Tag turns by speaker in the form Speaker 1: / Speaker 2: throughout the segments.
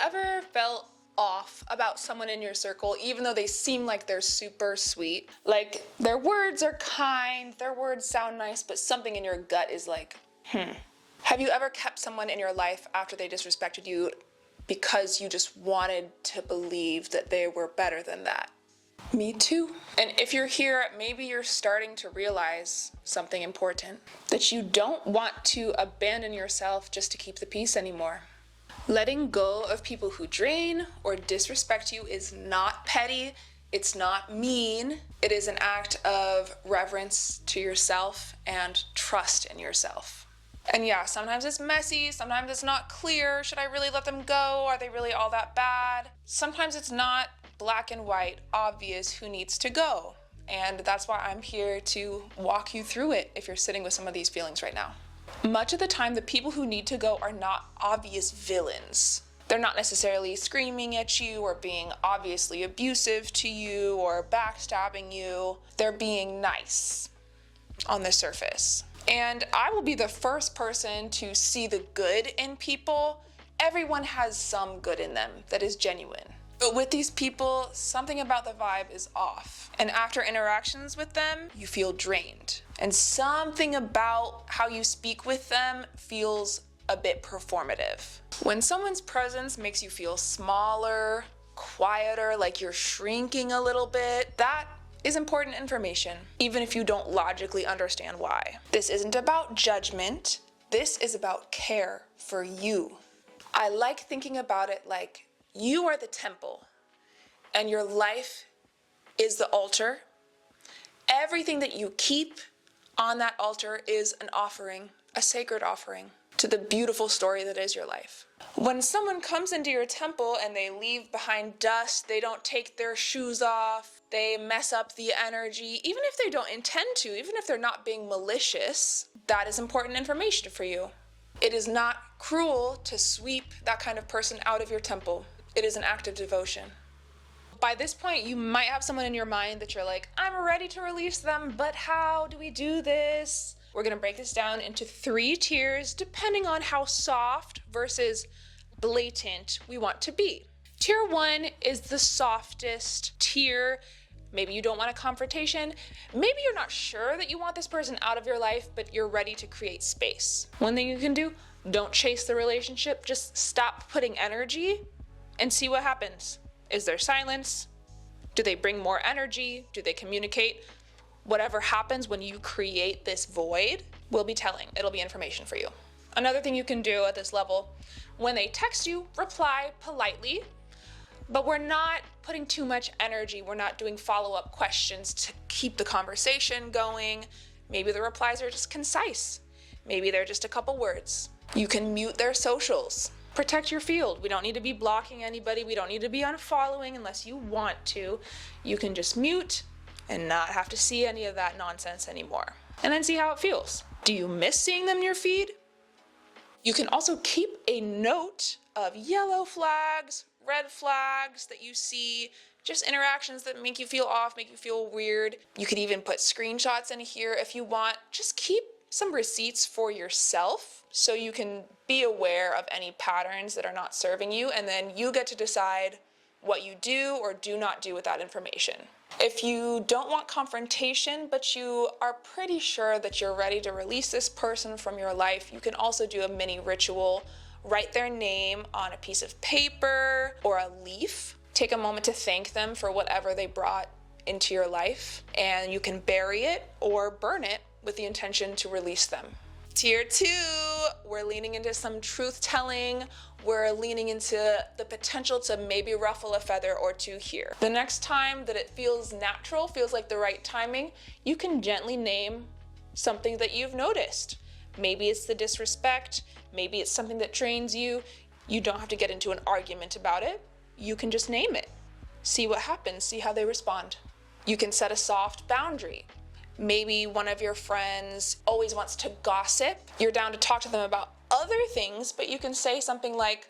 Speaker 1: ever felt off about someone in your circle, even though they seem like they're super sweet? Like, their words are kind, their words sound nice, but something in your gut is like, Have you ever kept someone in your life after they disrespected you because you just wanted to believe that they were better than that? Me too. And if you're here, maybe you're starting to realize something important, that you don't want to abandon yourself just to keep the peace anymore. Letting go of people who drain or disrespect you is not petty, it's not mean, it is an act of reverence to yourself and trust in yourself. And yeah, sometimes it's messy, sometimes it's not clear. Should I really let them go? Are they really all that bad? Sometimes it's not black and white, obvious who needs to go. And that's why I'm here to walk you through it if you're sitting with some of these feelings right now. Much of the time, the people who need to go are not obvious villains. They're not necessarily screaming at you or being obviously abusive to you or backstabbing you. They're being nice on the surface. And I will be the first person to see the good in people. Everyone has some good in them that is genuine. But with these people, something about the vibe is off. And after interactions with them, you feel drained. And something about how you speak with them feels a bit performative. When someone's presence makes you feel smaller, quieter, like you're shrinking a little bit, that is important information, even if you don't logically understand why. This isn't about judgment. This is about care for you. I like thinking about it like you are the temple and your life is the altar. Everything that you keep on that altar is an offering, a sacred offering to the beautiful story that is your life. When someone comes into your temple and they leave behind dust, they don't take their shoes off, they mess up the energy, even if they don't intend to, even if they're not being malicious, that is important information for you. It is not cruel to sweep that kind of person out of your temple. It is an act of devotion. By this point, you might have someone in your mind that you're like, I'm ready to release them, but how do we do this? We're gonna break this down into 3 tiers depending on how soft versus blatant we want to be. Tier 1 is the softest tier. Maybe you don't want a confrontation. Maybe you're not sure that you want this person out of your life, but you're ready to create space. One thing you can do, don't chase the relationship, just stop putting energy and see what happens. Is there silence? Do they bring more energy? Do they communicate? Whatever happens when you create this void will be telling. It'll be information for you. Another thing you can do at this level, when they text you, reply politely, but we're not putting too much energy. We're not doing follow-up questions to keep the conversation going. Maybe the replies are just concise. Maybe they're just a couple words. You can mute their socials. Protect your field. We don't need to be blocking anybody. We don't need to be unfollowing unless you want to. You can just mute and not have to see any of that nonsense anymore. And then see how it feels. Do you miss seeing them in your feed? You can also keep a note of yellow flags, red flags that you see, just interactions that make you feel off, make you feel weird. You could even put screenshots in here if you want. Just keep some receipts for yourself so you can be aware of any patterns that are not serving you, and then you get to decide what you do or do not do with that information. If you don't want confrontation, but you are pretty sure that you're ready to release this person from your life, you can also do a mini ritual. Write their name on a piece of paper or a leaf. Take a moment to thank them for whatever they brought into your life, and you can bury it or burn it with the intention to release them. Tier 2, we're leaning into some truth telling. We're leaning into the potential to maybe ruffle a feather or two here. The next time that it feels natural, feels like the right timing, you can gently name something that you've noticed. Maybe it's the disrespect, maybe it's something that drains you. You don't have to get into an argument about it. You can just name it. See what happens, see how they respond. You can set a soft boundary. Maybe one of your friends always wants to gossip. You're down to talk to them about other things, but you can say something like,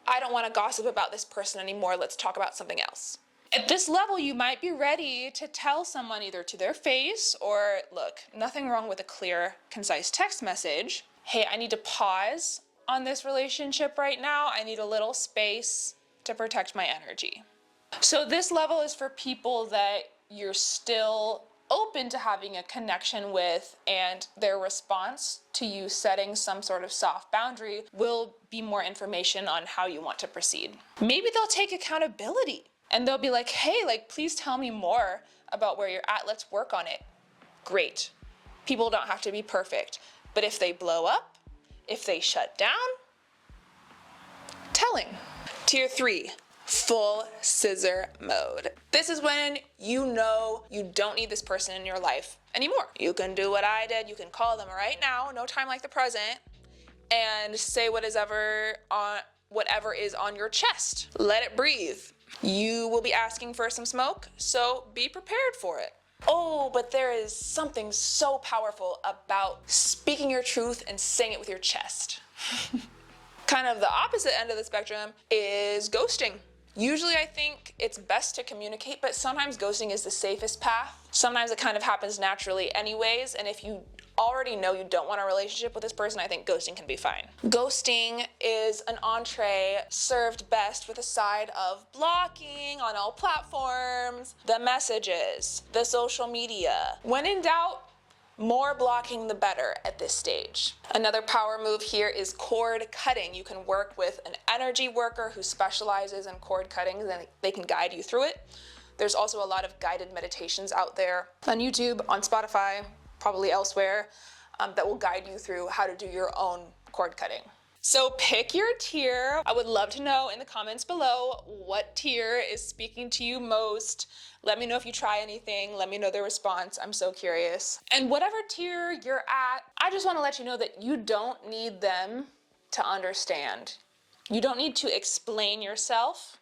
Speaker 1: I don't want to gossip about this person anymore, let's talk about something else. At this level, you might be ready to tell someone either to their face or, look, nothing wrong with a clear, concise text message. Hey, I need to pause on this relationship right now. I need a little space to protect my energy. So this level is for people that you're still open to having a connection with, and their response to you setting some sort of soft boundary will be more information on how you want to proceed. Maybe they'll take accountability and they'll be like, hey, like, please tell me more about where you're at. Let's work on it. Great. People don't have to be perfect. But if they blow up, if they shut down, telling. Tier 3, full scissor mode. This is when you know you don't need this person in your life anymore. You can do what I did. You can call them right now, no time like the present, and say whatever is on your chest. Let it breathe. You will be asking for some smoke, so be prepared for it. Oh, but there is something so powerful about speaking your truth and saying it with your chest. Kind of the opposite end of the spectrum is ghosting. Usually I think it's best to communicate, but sometimes ghosting is the safest path. Sometimes it kind of happens naturally anyways, and if you already know you don't want a relationship with this person, I think ghosting can be fine. Ghosting is an entree served best with a side of blocking on all platforms, the messages, the social media. When in doubt, more blocking the better at this stage. Another power move here is cord cutting. You can work with an energy worker who specializes in cord cutting, and they can guide you through it. There's also a lot of guided meditations out there on YouTube, on Spotify, probably elsewhere, that will guide you through how to do your own cord cutting. So pick your tier. I would love to know in the comments below what tier is speaking to you most. Let me know if you try anything. Let me know their response. I'm so curious. And whatever tier you're at, I just want to let you know that you don't need them to understand. You don't need to explain yourself.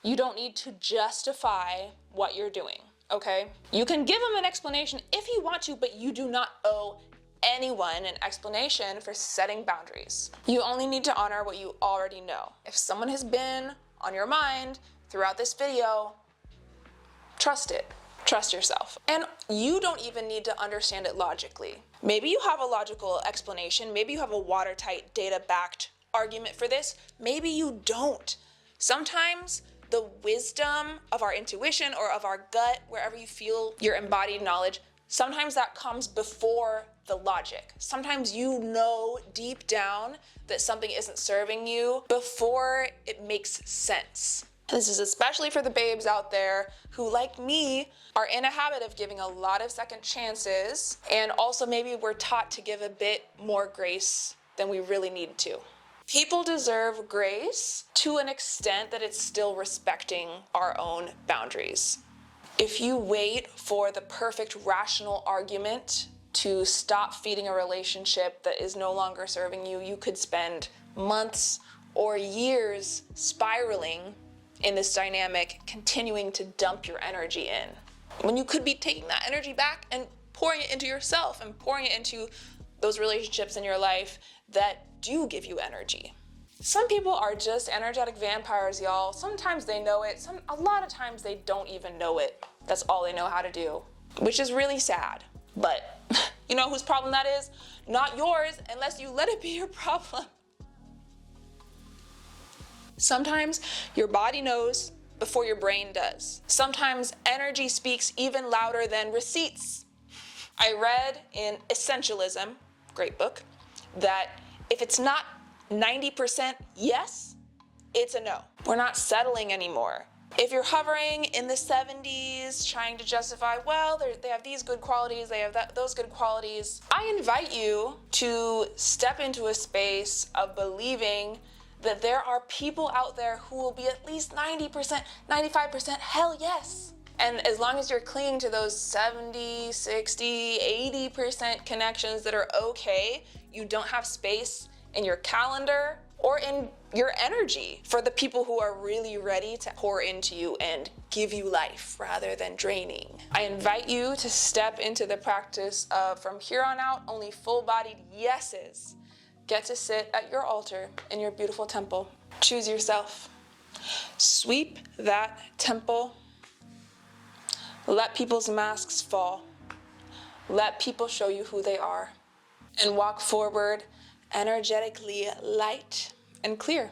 Speaker 1: You don't need to justify what you're doing, okay? You can give them an explanation if you want to, but you do not owe anyone an explanation for setting boundaries. You only need to honor what you already know. If someone has been on your mind throughout this video, trust it. Trust yourself. And you don't even need to understand it logically. Maybe you have a logical explanation. Maybe you have a watertight, data-backed argument for this. Maybe you don't. Sometimes the wisdom of our intuition or of our gut, wherever you feel your embodied knowledge, sometimes that comes before the logic. Sometimes you know deep down that something isn't serving you before it makes sense. This is especially for the babes out there who, like me, are in a habit of giving a lot of second chances, and also maybe we're taught to give a bit more grace than we really need to. People deserve grace to an extent that it's still respecting our own boundaries. If you wait for the perfect rational argument to stop feeding a relationship that is no longer serving you, you could spend months or years spiraling in this dynamic, continuing to dump your energy in, when you could be taking that energy back and pouring it into yourself and pouring it into those relationships in your life that do give you energy. Some people are just energetic vampires, y'all. Sometimes they know it. A lot of times they don't even know it. That's all they know how to do, which is really sad. But you know whose problem that is? Not yours, unless you let it be your problem. Sometimes your body knows before your brain does. Sometimes energy speaks even louder than receipts. I read in Essentialism, great book, that if it's not 90% yes, it's a no. We're not settling anymore. If you're hovering in the 70s, trying to justify, well, they have these good qualities, they have those good qualities, I invite you to step into a space of believing that there are people out there who will be at least 90%, 95%, hell yes. And as long as you're clinging to those 70, 60, 80% connections that are okay, you don't have space in your calendar or in your energy for the people who are really ready to pour into you and give you life rather than draining. I invite you to step into the practice of, from here on out, only full-bodied yeses get to sit at your altar in your beautiful temple. Choose yourself. Sweep that temple. Let people's masks fall. Let people show you who they are. And walk forward energetically light and clear.